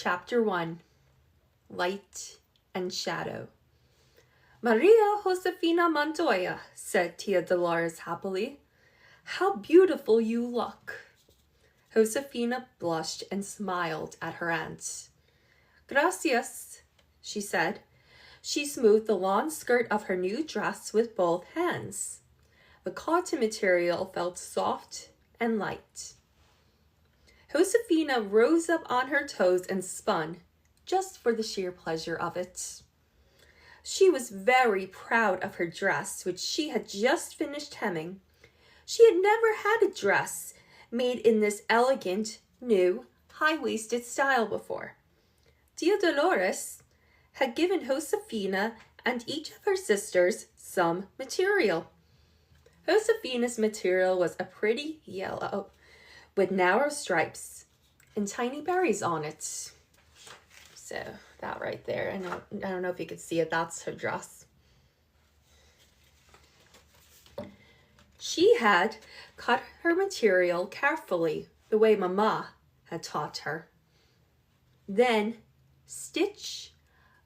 Chapter 1, Light and Shadow. Maria Josefina Montoya, said Tia Dolores happily. How beautiful you look. Josefina blushed and smiled at her aunt. Gracias, she said. She smoothed the lawn skirt of her new dress with both hands. The cotton material felt soft and light. Josefina rose up on her toes and spun, just for the sheer pleasure of it. She was very proud of her dress, which she had just finished hemming. She had never had a dress made in this elegant, new, high-waisted style before. Tia Dolores had given Josefina and each of her sisters some material. Josefina's material was a pretty yellow with narrow stripes and tiny berries on it. So that right there, I don't know if you could see it, that's her dress. She had cut her material carefully, the way Mama had taught her. Then, stitch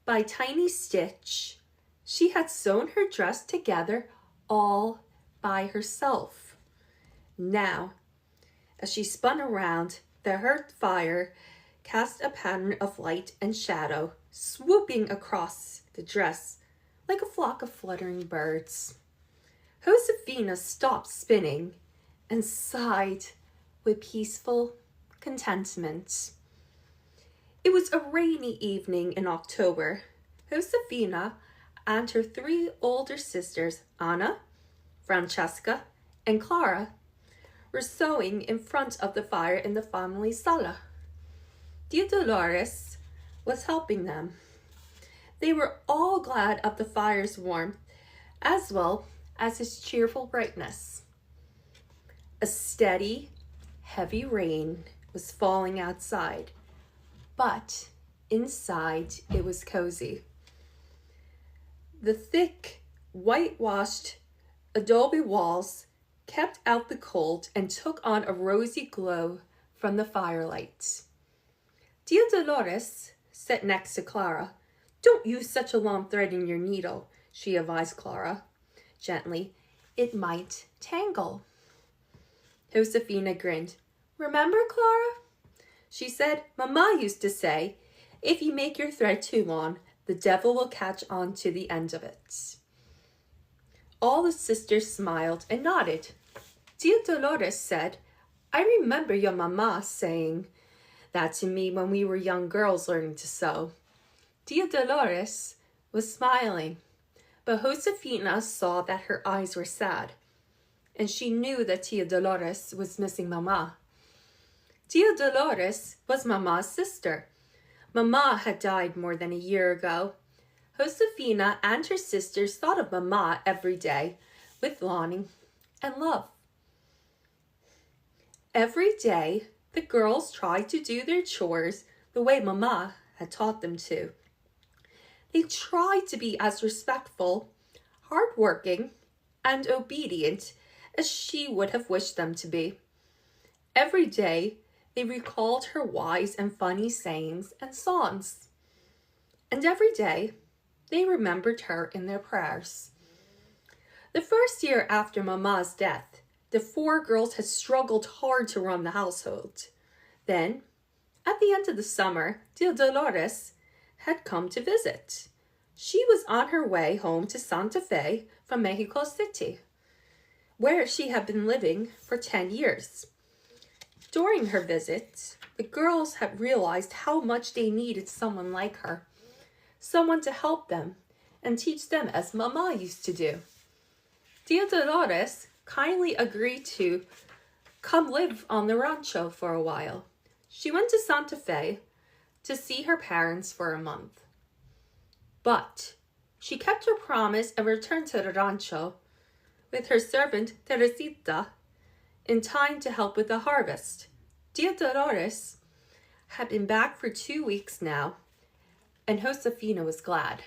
by tiny stitch, she had sewn her dress together all by herself. Now, as she spun around, the hearth fire cast a pattern of light and shadow, swooping across the dress like a flock of fluttering birds. Josefina stopped spinning and sighed with peaceful contentment. It was a rainy evening in October. Josefina and her three older sisters, Anna, Francesca, and Clara, were sewing in front of the fire in the family sala. Tia Dolores was helping them. They were all glad of the fire's warmth, as well as its cheerful brightness. A steady, heavy rain was falling outside, but inside it was cozy. The thick, whitewashed adobe walls kept out the cold and took on a rosy glow from the firelight. Tia Dolores sat next to Clara. Don't use such a long thread in your needle, she advised Clara gently. It might tangle. Josefina grinned. Remember, Clara? She said, Mama used to say, if you make your thread too long, the devil will catch on to the end of it. All the sisters smiled and nodded. Tia Dolores said, I remember your mama saying that to me when we were young girls learning to sew. Tia Dolores was smiling, but Josefina saw that her eyes were sad, and she knew that Tia Dolores was missing Mama. Tia Dolores was Mama's sister. Mama had died more than a year ago. Josefina and her sisters thought of Mama every day with longing and love. Every day, the girls tried to do their chores the way Mama had taught them to. They tried to be as respectful, hardworking, and obedient as she would have wished them to be. Every day, they recalled her wise and funny sayings and songs. And every day, they remembered her in their prayers. The first year after Mama's death, the four girls had struggled hard to run the household. Then, at the end of the summer, Tia Dolores had come to visit. She was on her way home to Santa Fe from Mexico City, where she had been living for 10 years. During her visit, the girls had realized how much they needed someone like her, someone to help them and teach them as Mama used to do. Tia Dolores kindly agreed to come live on the rancho for a while. She went to Santa Fe to see her parents for a month. But she kept her promise and returned to the rancho with her servant Teresita in time to help with the harvest. Tia Dolores had been back for 2 weeks now, and Josefina was glad.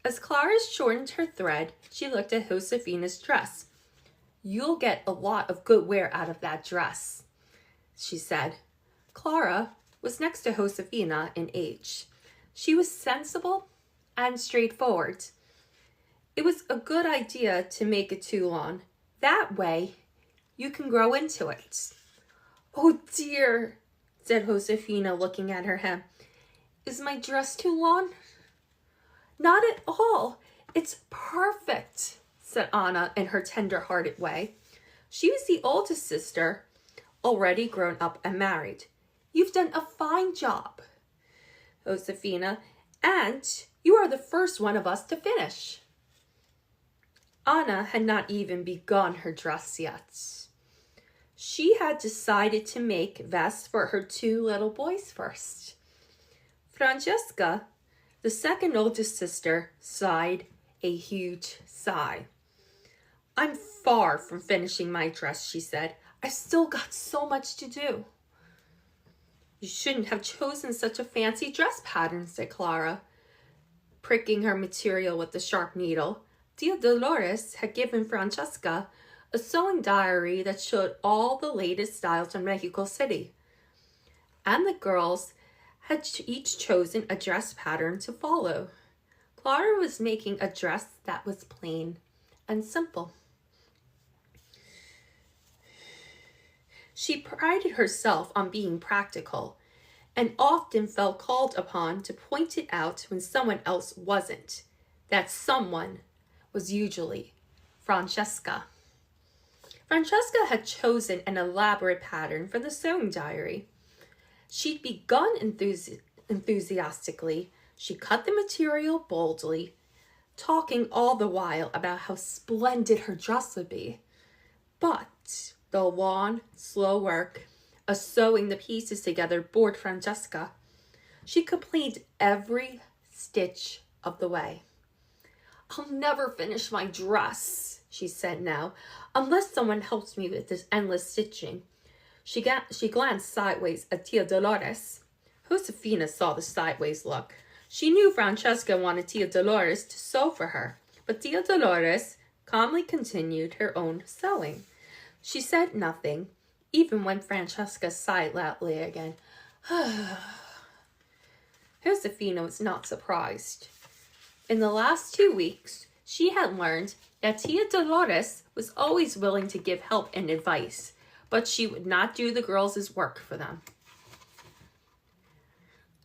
As Clara shortened her thread, she looked at Josefina's dress. You'll get a lot of good wear out of that dress, she said. Clara was next to Josefina in age. She was sensible and straightforward. It was a good idea to make it too long. That way, you can grow into it. Oh dear, said Josefina, looking at her hem. Is my dress too long? Not at all. It's perfect, said Anna in her tender-hearted way. She was the oldest sister, already grown up and married. You've done a fine job, Josefina, and you are the first one of us to finish. Anna had not even begun her dress yet. She had decided to make vests for her 2 little boys first. Francesca, the second oldest sister, sighed a huge sigh. I'm far from finishing my dress, she said. I've still got so much to do. You shouldn't have chosen such a fancy dress pattern, said Clara, pricking her material with the sharp needle. Tia Dolores had given Francesca a sewing diary that showed all the latest styles from Mexico City. And the girls had each chosen a dress pattern to follow. Clara was making a dress that was plain and simple. She prided herself on being practical and often felt called upon to point it out when someone else wasn't. That someone was usually Francesca. Francesca had chosen an elaborate pattern for the sewing diary. She'd begun enthusiastically. She cut the material boldly, talking all the while about how splendid her dress would be. But the long, slow work of sewing the pieces together bored Francesca. She complained every stitch of the way. I'll never finish my dress, she said now, unless someone helps me with this endless stitching. She glanced sideways at Tia Dolores. Josefina saw the sideways look. She knew Francesca wanted Tia Dolores to sew for her, but Tia Dolores calmly continued her own sewing. She said nothing, even when Francesca sighed loudly again. Josefina was not surprised. In the last 2 weeks, she had learned that Tia Dolores was always willing to give help and advice, but she would not do the girls' work for them.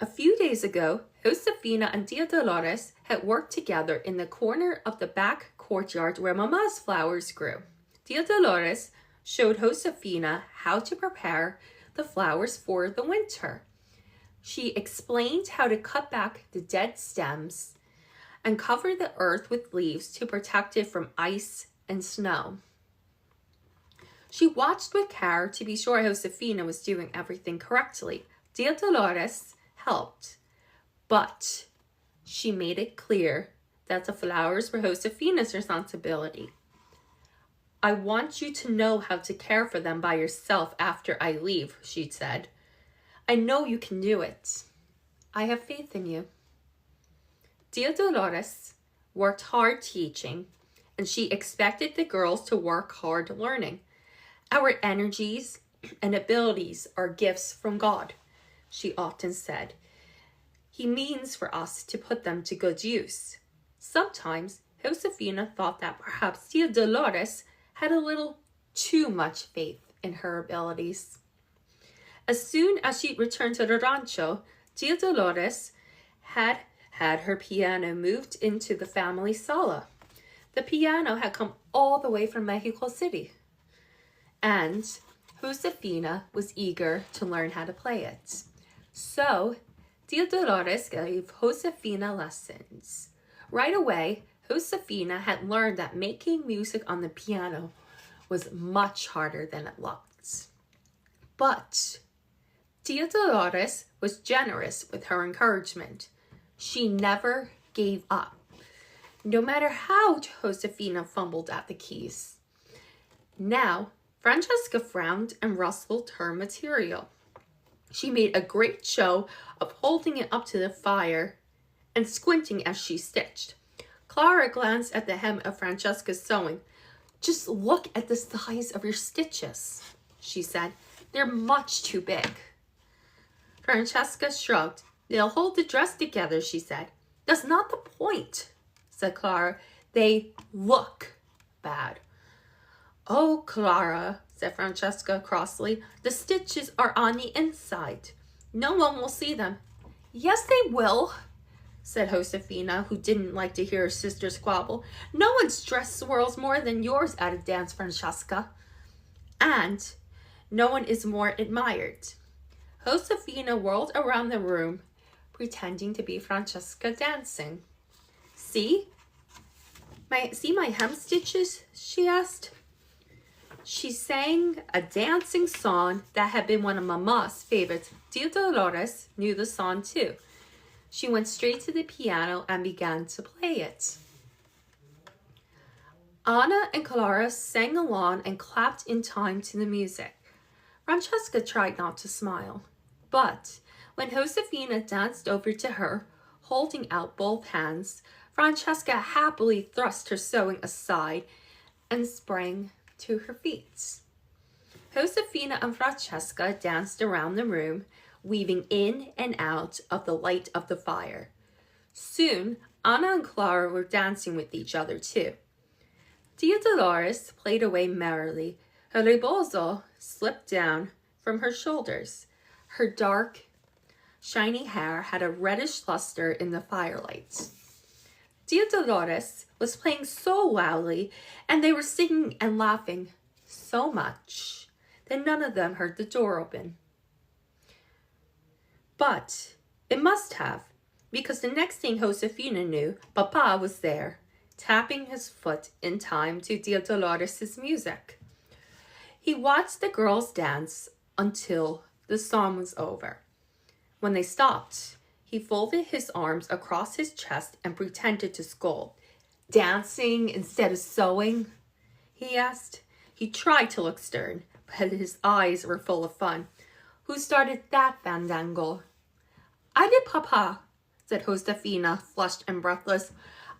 A few days ago, Josefina and Tia Dolores had worked together in the corner of the back courtyard where Mama's flowers grew. Tia Dolores showed Josefina how to prepare the flowers for the winter. She explained how to cut back the dead stems and cover the earth with leaves to protect it from ice and snow. She watched with care to be sure Josefina was doing everything correctly. Tia Dolores helped, but she made it clear that the flowers were Josefina's responsibility. I want you to know how to care for them by yourself after I leave, she said. I know you can do it. I have faith in you. Tia Dolores worked hard teaching, and she expected the girls to work hard learning. Our energies and abilities are gifts from God, she often said. He means for us to put them to good use. Sometimes Josefina thought that perhaps Tia Dolores had a little too much faith in her abilities. As soon as she returned to the rancho, Tia Dolores had her piano moved into the family sala. The piano had come all the way from Mexico City, and Josefina was eager to learn how to play it. So Tia Dolores gave Josefina lessons. Right away, Josefina had learned that making music on the piano was much harder than it looked. But Tia Dolores was generous with her encouragement. She never gave up, no matter how Josefina fumbled at the keys. Now, Francesca frowned and rustled her material. She made a great show of holding it up to the fire and squinting as she stitched. Clara glanced at the hem of Francesca's sewing. Just look at the size of your stitches, she said. They're much too big. Francesca shrugged. They'll hold the dress together, she said. That's not the point, said Clara. They look bad. Oh, Clara, said Francesca crossly, the stitches are on the inside. No one will see them. Yes, they will, said Josefina, who didn't like to hear her sister squabble. No one's dress swirls more than yours at a dance, Francesca. And no one is more admired. Josefina whirled around the room, pretending to be Francesca dancing. See my hem stitches? She asked. She sang a dancing song that had been one of Mama's favorites. Tia Dolores knew the song too. She went straight to the piano and began to play it. Anna and Clara sang along and clapped in time to the music. Francesca tried not to smile, but when Josefina danced over to her, holding out both hands, Francesca happily thrust her sewing aside and sprang to her feet. Josefina and Francesca danced around the room, weaving in and out of the light of the fire. Soon, Anna and Clara were dancing with each other too. Tia Dolores played away merrily. Her rebozo slipped down from her shoulders. Her dark, shiny hair had a reddish luster in the firelight. Tia Dolores was playing so loudly, and they were singing and laughing so much that none of them heard the door open. But it must have, because the next thing Josefina knew, Papa was there, tapping his foot in time to Tia Dolores' music. He watched the girls dance until the song was over. When they stopped, he folded his arms across his chest and pretended to scold. Dancing instead of sewing? He asked. He tried to look stern, but his eyes were full of fun. Who started that fandango? I did, Papa, said Josefina, flushed and breathless.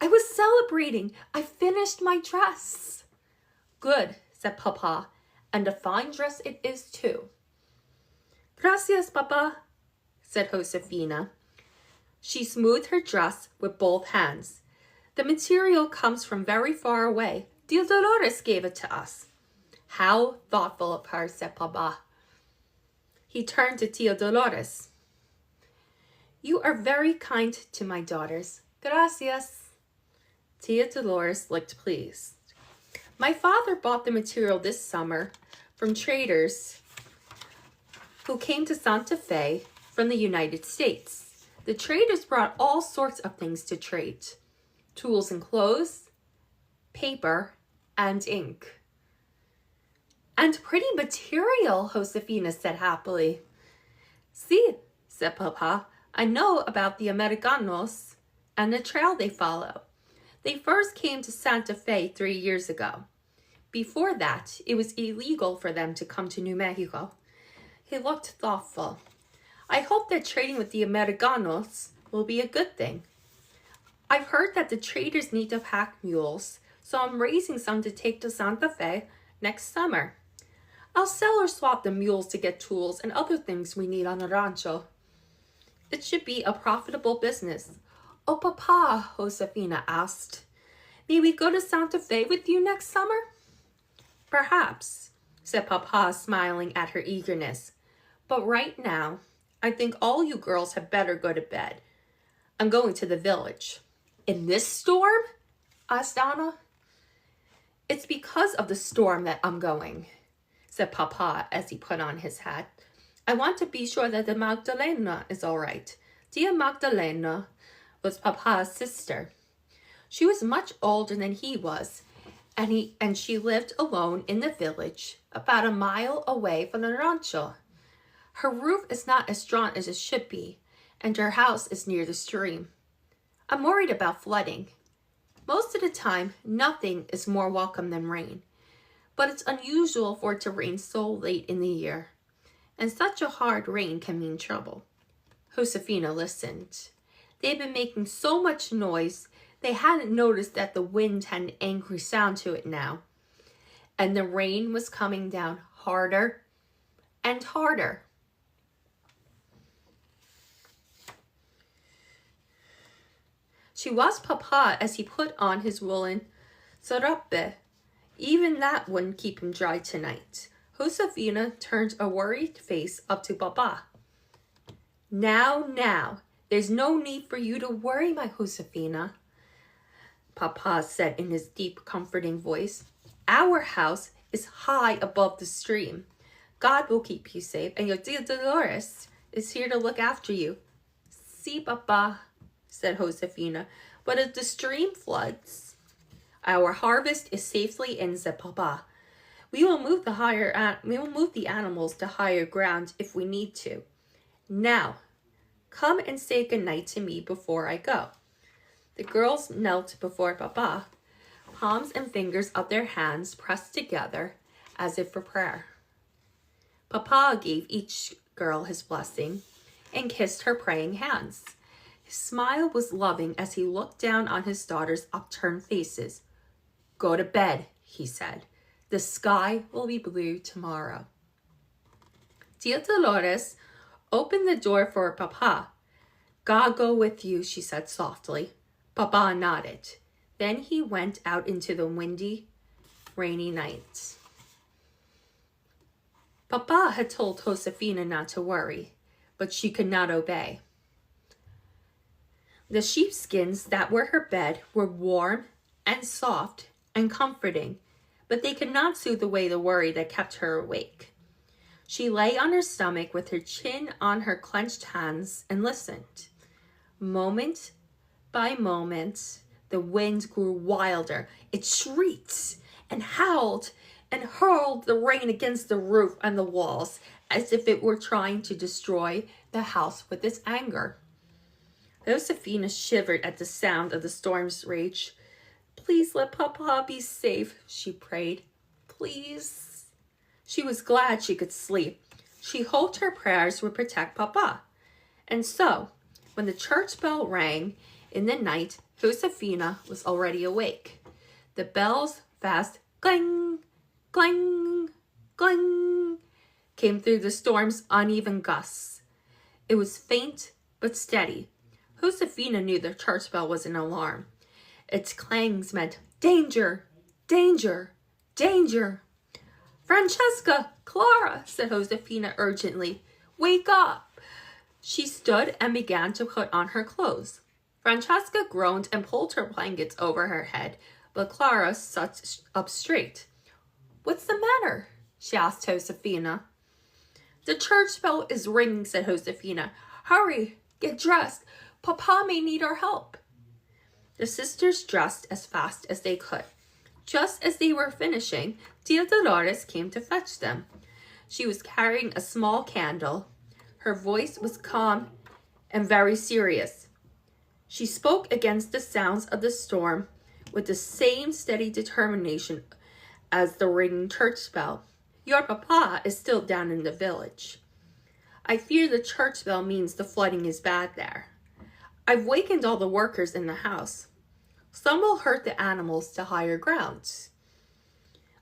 I was celebrating. I finished my dress. Good, said Papa, and a fine dress it is too. Gracias, Papa, said Josefina. She smoothed her dress with both hands. The material comes from very far away. Tia Dolores gave it to us. How thoughtful of her, said Papa. He turned to Tia Dolores. You are very kind to my daughters. Gracias. Tia Dolores looked pleased. My father bought the material this summer from traders who came to Santa Fe from the United States. The traders brought all sorts of things to trade. Tools and clothes, paper, and ink. And pretty material, Josefina said happily. See, said Papa, I know about the Americanos and the trail they follow. They first came to Santa Fe 3 years ago. Before that, it was illegal for them to come to New Mexico. He looked thoughtful. I hope that trading with the Americanos will be a good thing. I've heard that the traders need to pack mules, so I'm raising some to take to Santa Fe next summer. I'll sell or swap the mules to get tools and other things we need on the rancho. It should be a profitable business. Oh, Papa, Josefina asked, may we go to Santa Fe with you next summer? Perhaps, said Papa, smiling at her eagerness. But right now, I think all you girls had better go to bed. I'm going to the village. In this storm? Asked Anna. It's because of the storm that I'm going, said Papa as he put on his hat. I want to be sure that the Magdalena is all right. Tia Magdalena was Papa's sister. She was much older than he was, and she lived alone in the village, about a mile away from the rancho. Her roof is not as strong as it should be, and her house is near the stream. I'm worried about flooding. Most of the time, nothing is more welcome than rain, but it's unusual for it to rain so late in the year, and such a hard rain can mean trouble. Josefina listened. They'd been making so much noise, they hadn't noticed that the wind had an angry sound to it now, and the rain was coming down harder and harder. She watched Papa as he put on his woolen sarape. Even that wouldn't keep him dry tonight. Josefina turned a worried face up to Papa. Now, there's no need for you to worry, my Josefina, Papa said in his deep, comforting voice. Our house is high above the stream. God will keep you safe, and your tia Dolores is here to look after you. Si, Papa, said Josefina, but if the stream floods, our harvest is safely in, said Papa. We will move the animals to higher ground if we need to. Now, come and say goodnight to me before I go. The girls knelt before Papa, palms and fingers of their hands pressed together as if for prayer. Papa gave each girl his blessing and kissed her praying hands. His smile was loving as he looked down on his daughters' upturned faces. Go to bed, he said. The sky will be blue tomorrow. Tia Dolores opened the door for Papa. God go with you, she said softly. Papa nodded. Then he went out into the windy, rainy night. Papa had told Josefina not to worry, but she could not obey. The sheepskins that were her bed were warm and soft and comforting, but they could not soothe away the worry that kept her awake. She lay on her stomach with her chin on her clenched hands and listened. Moment by moment, the wind grew wilder. It shrieked and howled and hurled the rain against the roof and the walls as if it were trying to destroy the house with its anger. Josefina shivered at the sound of the storm's rage. Please let Papa be safe, she prayed. Please. She was glad she could sleep. She hoped her prayers would protect Papa. And so, when the church bell rang in the night, Josefina was already awake. The bells fast clang, clang, clang came through the storm's uneven gusts. It was faint but steady. Josefina knew the church bell was an alarm. Its clangs meant danger, danger, danger. Francesca, Clara, said Josefina urgently. Wake up. She stood and began to put on her clothes. Francesca groaned and pulled her blankets over her head, but Clara sat up straight. What's the matter? She asked Josefina. The church bell is ringing, said Josefina. Hurry, get dressed. Papa may need our help. The sisters dressed as fast as they could. Just as they were finishing, Tia Dolores came to fetch them. She was carrying a small candle. Her voice was calm and very serious. She spoke against the sounds of the storm with the same steady determination as the ringing church bell. Your Papa is still down in the village. I fear the church bell means the flooding is bad there. I've wakened all the workers in the house. Some will herd the animals to higher grounds.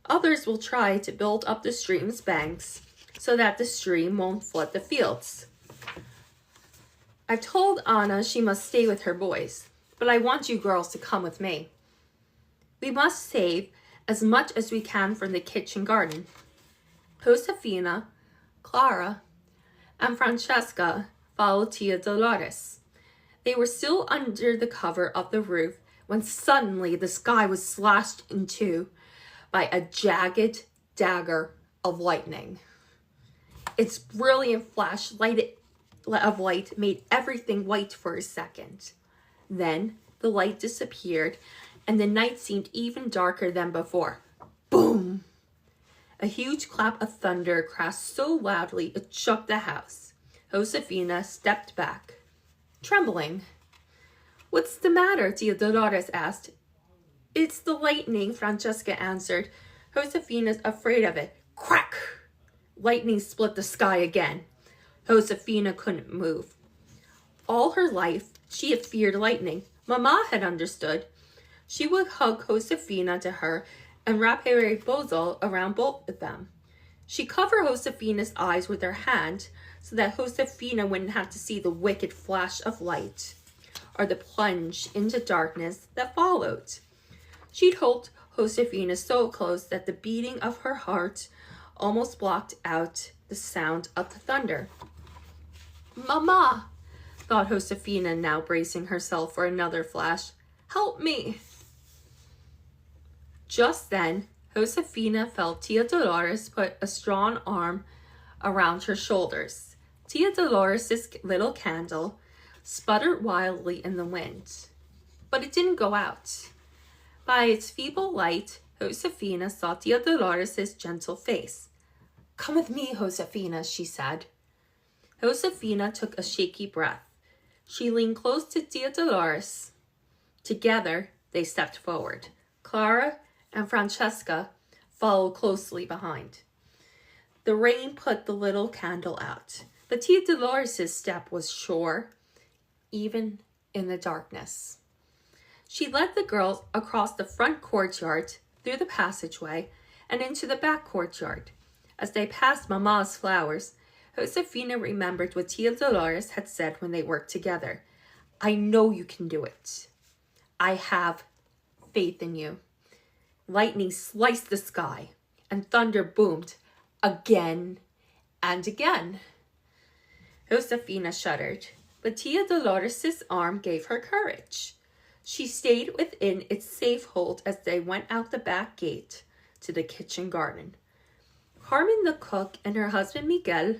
Others will try to build up the stream's banks so that the stream won't flood the fields. I've told Anna she must stay with her boys, but I want you girls to come with me. We must save as much as we can from the kitchen garden. Josefina, Clara, and Francesca followed Tia Dolores. They were still under the cover of the roof when suddenly the sky was slashed in two by a jagged dagger of lightning. Its brilliant flash of light made everything white for a second. Then the light disappeared and the night seemed even darker than before. Boom! A huge clap of thunder crashed so loudly it shook the house. Josefina stepped back, trembling. What's the matter? Tia Dolores asked. It's the lightning, Francesca answered. Josefina's afraid of it. Crack! Lightning split the sky again. Josefina couldn't move. All her life, she had feared lightning. Mama had understood. She would hug Josefina to her and wrap a rebozo around both of them. She covered Josefina's eyes with her hand so that Josefina wouldn't have to see the wicked flash of light. or the plunge into darkness that followed. She'd hold Josefina so close that the beating of her heart almost blocked out the sound of the thunder. "Mama," thought Josefina, now bracing herself for another flash. "Help me." Just then, Josefina felt Tia Dolores put a strong arm around her shoulders. Tia Dolores' little candle sputtered wildly in the wind, but it didn't go out. By its feeble light, Josefina saw Tia Dolores' gentle face. "Come with me, Josefina," she said. Josefina took a shaky breath. She leaned close to Tia Dolores. Together, they stepped forward. Clara and Francesca followed closely behind. The rain put the little candle out, but Tia Dolores' step was sure, even in the darkness. She led the girls across the front courtyard, through the passageway, and into the back courtyard. As they passed Mama's flowers, Josefina remembered what Tia Dolores had said when they worked together. "I know you can do it. I have faith in you." Lightning sliced the sky, and thunder boomed again and again. Josefina shuddered, but Tia Dolores' arm gave her courage. She stayed within its safe hold as they went out the back gate to the kitchen garden. Carmen the cook and her husband Miguel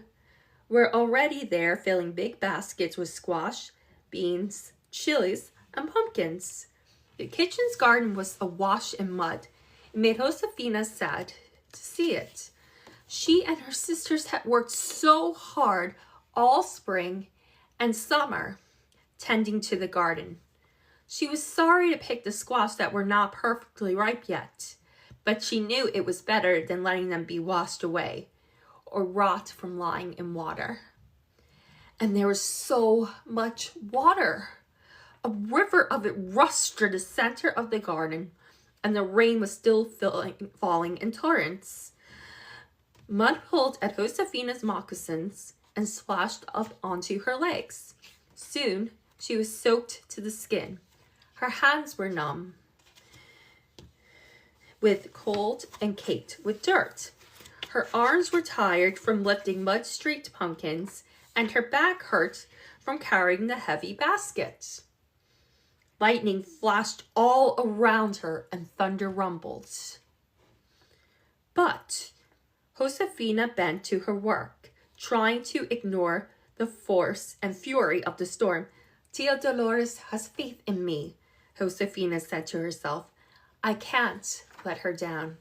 were already there filling big baskets with squash, beans, chilies, and pumpkins. The kitchen's garden was awash in mud. It made Josefina sad to see it. She and her sisters had worked so hard all spring and summer tending to the garden. She was sorry to pick the squash that were not perfectly ripe yet, but she knew it was better than letting them be washed away or rot from lying in water. And there was so much water. A river of it rushed through the center of the garden, and the rain was still falling in torrents. Mud pulled at Josefina's moccasins and splashed up onto her legs. Soon, she was soaked to the skin. Her hands were numb with cold and caked with dirt. Her arms were tired from lifting mud-streaked pumpkins, and her back hurt from carrying the heavy baskets. Lightning flashed all around her and thunder rumbled. But Josefina bent to her work, trying to ignore the force and fury of the storm. "Tia Dolores has faith in me," Josefina said to herself. "I can't let her down."